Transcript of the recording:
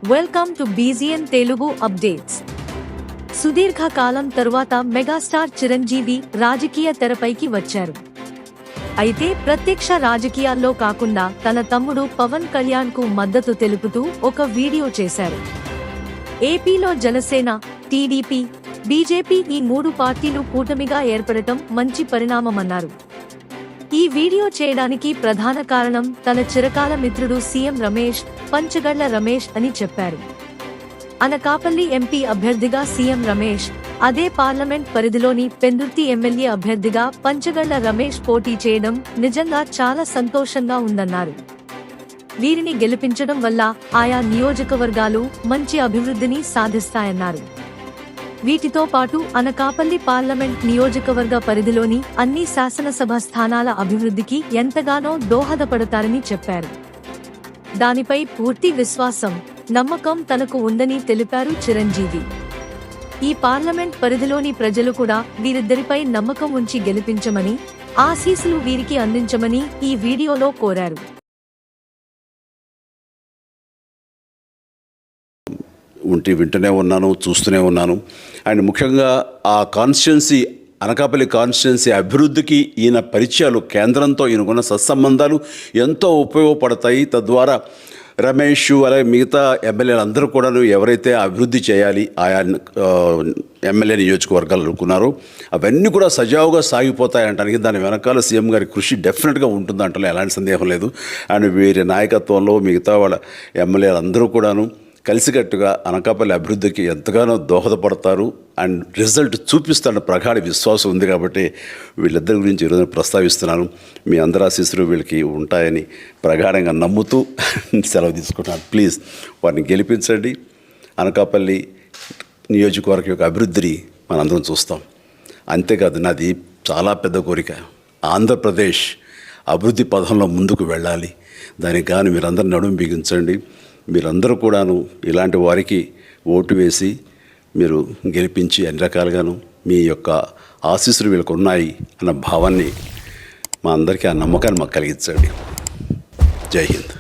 Welcome to బీజీఎన్ Telugu updates. సుదీర్ఘ కాలం తరువాత megastar Chiranjeevi రాజకీయ తెరపైకి వచ్చారు. అయితే ప్రత్యక్ష రాజకీయాల్లో కాకుండా తన తమ్ముడు పవన్ కళ్యాణ్ కు మద్దతు తెలుపుతూ ఒక వీడియో చేశారు. ఏపీలో జనసేన, టీడీపీ, బీజేపీ ఈ మూడు పార్టీలు కూటమిగా ఏర్పడటం మంచి పరిణామమన్నారు. ఈ వీడియో చేయడానికి ప్రధాన కారణం తన చిరకాల మిత్రుడు సీఎం రమేష్, పంచగళ్ల రమేష్ అని చెప్పారు. అనకాపల్లి ఎంపీ అభ్యర్థిగా సీఎం రమేష్, అదే పార్లమెంట్ పరిధిలోని పెందుర్తి ఎమ్మెల్యే అభ్యర్థిగా పంచగళ్ల రమేష్ పోటీ చేయడం నిజంగా చాలా సంతోషంగా ఉందన్నారు. వీరిని గెలిపించడం వల్ల ఆయా నియోజకవర్గాలు మంచి అభివృద్ధిని సాధిస్తాయన్నారు. వీటితో పాటు అనకాపల్లి పార్లమెంట్ నియోజకవర్గ పరిధిలోని అన్ని శాసనసభ స్థానాల అభివృద్ధికి ఎంతగానో దోహదపడతారని చెప్పారు. దానిపై పూర్తి విశ్వాసం, నమ్మకం తనకు ఉందని తెలిపారు చిరంజీవి. ఈ పార్లమెంట్ పరిధిలోని ప్రజలు కూడా వీరిద్దరిపై నమ్మకం ఉంచి గెలిపించమని, ఆశీస్సులు వీరికి అందించమని ఈ వీడియోలో కోరారు. వింటూనే ఉన్నాను, చూస్తూనే ఉన్నాను. అండ్ ముఖ్యంగా ఆ కాన్స్టిట్యున్సీ, అనకాపల్లి కాన్స్టిట్యున్సీ అభివృద్ధికి ఈయన పరిచయాలు, కేంద్రంతో ఈయనకున్న సత్సంబంధాలు ఎంతో ఉపయోగపడతాయి. తద్వారా రమేష్ అలాగే మిగతా ఎమ్మెల్యేలు అందరూ కూడా ఎవరైతే అభివృద్ధి చేయాలి ఆయా ఎమ్మెల్యే నియోజకవర్గాలు అనుకున్నారో అవన్నీ కూడా సజావుగా సాగిపోతాయంటానికి దాని వెనకాల సీఎం గారి కృషి డెఫినెట్గా ఉంటుందంటే ఎలాంటి సందేహం లేదు. అండ్ వీరి నాయకత్వంలో మిగతా వాళ్ళ ఎమ్మెల్యేలు అందరూ కూడాను కలిసికట్టుగా అనకాపల్లి అభివృద్ధికి ఎంతగానో దోహదపడతారు అండ్ రిజల్ట్ చూపిస్తారన్న ప్రగాఢ విశ్వాసం ఉంది. కాబట్టి వీళ్ళిద్దరి గురించి ఈరోజు ప్రస్తావిస్తున్నాను. మీ అందరి ఆశీస్సులు వీళ్ళకి ఉంటాయని ప్రగాఢంగా నమ్ముతూ సెలవు తీసుకుంటున్నాను. ప్లీజ్ వారిని గెలిపించండి. అనకాపల్లి నియోజకవర్గం యొక్క అభివృద్ధిని మనందరం చూస్తాం. అంతేకాదు, నాది చాలా పెద్ద కోరిక, ఆంధ్రప్రదేశ్ అభివృద్ధి పథంలో ముందుకు వెళ్ళాలి. దానికి కానీ మీరందరూ నడుము బిగించండి. మీరందరూ కూడాను ఇలాంటి వారికి ఓటు వేసి మీరు గెలిపించి అన్ని రకాలుగాను మీ యొక్క ఆశీస్సులు వీళ్ళకు ఉన్నాయి అన్న భావాన్ని మా అందరికీ, ఆ నమ్మకాన్ని మాకు కలిగించండి. జై హింద్.